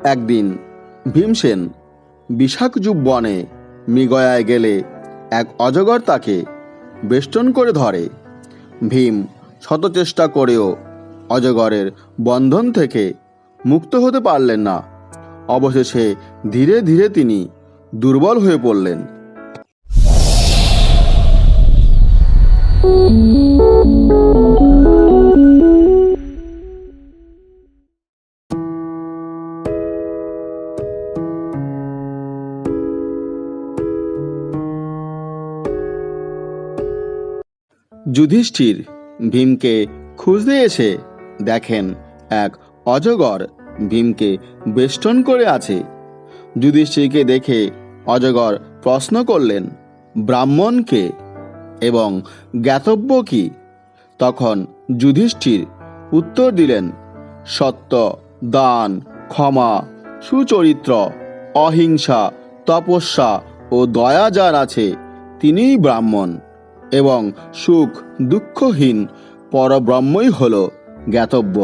একদিন ভীমসেন বিশাখযুব বনে মৃগয়ায় গেলে এক অজগর তাকে বেষ্টন করে ধরে। ভীম শত চেষ্টা করেও অজগরের বন্ধন থেকে মুক্ত হতে পারলেন না। অবশেষে ধীরে ধীরে তিনি দুর্বল হয়ে পড়লেন। যুধিষ্ঠির ভীমকে খুঁজতে এসে দেখেন এক অজগর ভীমকে বেষ্টন করে আছে। যুধিষ্ঠিরকে দেখে অজগর প্রশ্ন করলেন, ব্রাহ্মণ কে এবং জ্ঞাতব্য কি? তখন যুধিষ্ঠির উত্তর দিলেন, সত্য, দান, ক্ষমা, সুচরিত্র, অহিংসা, তপস্যা ও দয়া যার আছে তিনিই ব্রাহ্মণ, এবং সুখ দুঃখহীন পরব্রহ্মই হল জ্ঞাতব্য।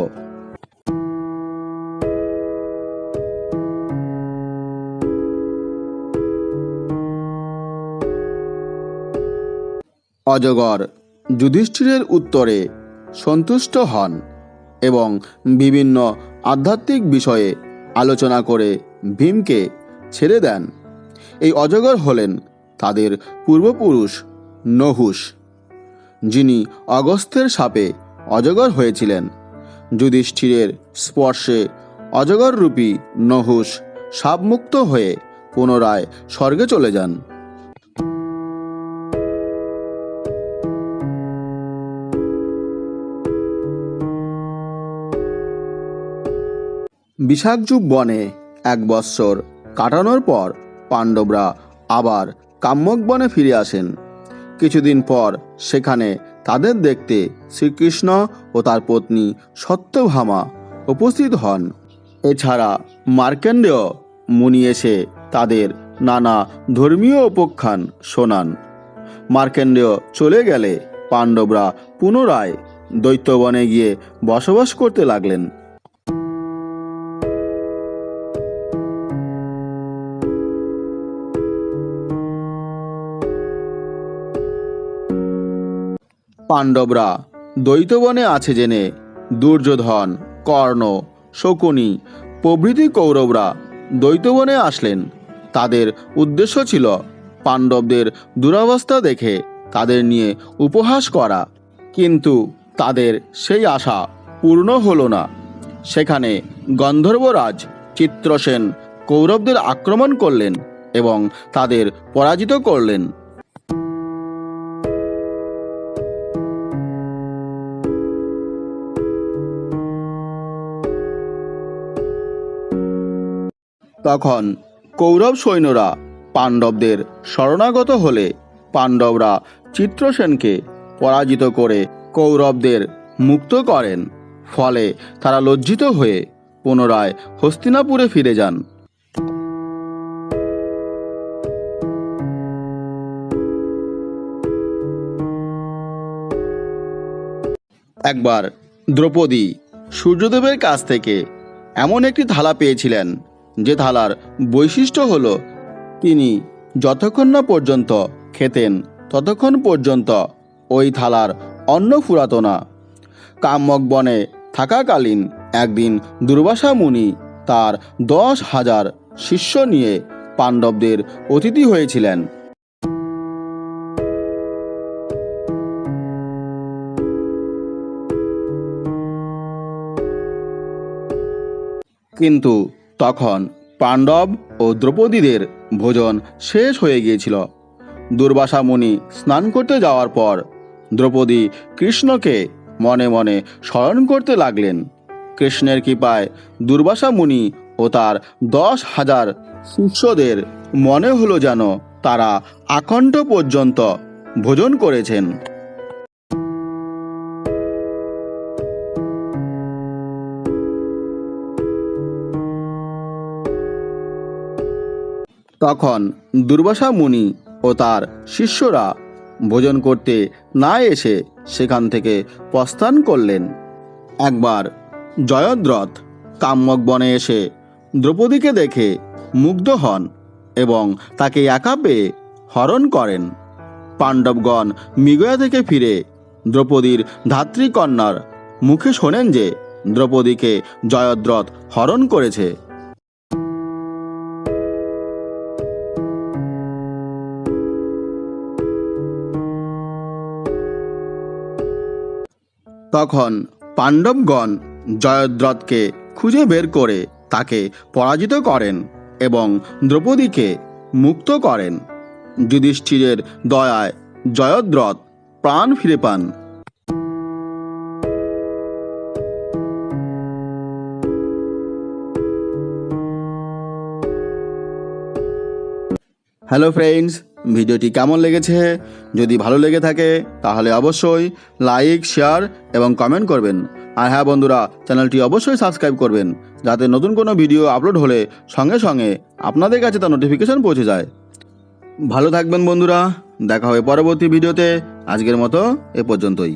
অজগর যুধিষ্ঠিরের উত্তরে সন্তুষ্ট হন এবং বিভিন্ন আধ্যাত্মিক বিষয়ে আলোচনা করে ভীমকে ছেড়ে দেন। এই অজগর হলেন তাদের পূর্বপুরুষ নহুষ, যিনি অগস্ত্যের শাপে অজগর হয়েছিলেন। যুধিষ্ঠিরের স্পর্শে অজগররূপী নহুষ শাপমুক্ত হয়ে পুনরায় স্বর্গে চলে যান। বিশাখযুব বনে 1 বৎসর কাটানোর পর পাণ্ডবরা আবার কাম্যক বনে ফিরে আসেন। কিছুদিন পর সেখানে তাদের দেখতে শ্রীকৃষ্ণ ও তার পত্নী সত্যভামা উপস্থিত হন। এছাড়া মার্কণ্ডেয় মুনি এসে তাদের নানা ধর্মীয় উপাখ্যান শোনান। মার্কণ্ডেয় চলে গেলে পাণ্ডবরা পুনরায় দৈত্যবনে গিয়ে বসবাস করতে লাগলেন। পাণ্ডবরা দ্বৈতবনে আছে জেনে দুর্যোধন, কর্ণ, শকুনি প্রভৃতি কৌরবরা দ্বৈতবনে আসলেন। তাদের উদ্দেশ্য ছিল পাণ্ডবদের দুরবস্থা দেখে তাদের নিয়ে উপহাস করা, কিন্তু তাদের সেই আশা পূর্ণ হলো না। সেখানে গন্ধর্বরাজ চিত্রসেন কৌরবদের আক্রমণ করলেন এবং তাদের পরাজিত করলেন। তখন কৌরব সৈন্যরা পাণ্ডবদের শরণাগত হলে পাণ্ডবরা চিত্রসেনকে পরাজিত করে কৌরবদের মুক্ত করেন। ফলে তারা লজ্জিত হয়ে পুনরায় হস্তিনাপুরে ফিরে যান। একবার দ্রৌপদী সূর্যদেবের কাছ থেকে এমন একটি থালা পেয়েছিলেন যে থালার বৈশিষ্ট্য হলো তিনি যতক্ষণ না পর্যন্ত খেতেন ততক্ষণ পর্যন্ত ওই থালার অন্ন ফুরাতো না। কাম্যক বনে থাকাকালীন একদিন দুর্বাসা মুনি তার 10,000 শিষ্য নিয়ে পাণ্ডবদের অতিথি হয়েছিলেন। কিন্তু তখন পাণ্ডব ও দ্রৌপদীদের ভোজন শেষ হয়ে গিয়েছিল। দুর্বাসা মুনি স্নান করতে যাওয়ার পর দ্রৌপদী কৃষ্ণকে মনে মনে স্মরণ করতে লাগলেন। কৃষ্ণের কৃপায় দুর্বাসা মুনি ও তার 10,000 শিষ্যদের মনে হলো যেন তারা আকণ্ঠ পর্যন্ত ভোজন করেছেন। তখন দুর্বাসা মুনি ও তার শিষ্যরা ভোজন করতে না এসে সেখান থেকে প্রস্থান করলেন। একবার জয়দ্রথ কাম্যক বনে এসে দ্রৌপদীকে দেখে মুগ্ধ হন এবং তাকে একা পেয়ে হরণ করেন। পাণ্ডবগণ মৃগয়া থেকে ফিরে দ্রৌপদীর ধাত্রীকন্যার মুখে শোনেন যে দ্রৌপদীকে জয়দ্রথ হরণ করেছে। তখন পাণ্ডবগণ জয়দ্রথকে খুঁজে বের করে তাকে পরাজিত করেন এবং দ্রৌপদীকে মুক্ত করেন। যুধিষ্ঠিরের দয়ায় জয়দ্রথ প্রাণ ফিরে পান। হ্যালো ফ্রেন্ডস, ভিডিওটি কেমন লেগেছে? যদি ভালো লেগে থাকে তাহলে অবশ্যই লাইক, শেয়ার এবং কমেন্ট করবেন। আর হ্যাঁ বন্ধুরা, চ্যানেলটি অবশ্যই সাবস্ক্রাইব করবেন যাতে নতুন কোনো ভিডিও আপলোড হলে সঙ্গে সঙ্গে আপনাদের কাছে তার নোটিফিকেশন পৌঁছে যায়। ভালো থাকবেন বন্ধুরা, দেখা হবে পরবর্তী ভিডিওতে। আজকের মতো এ পর্যন্তই।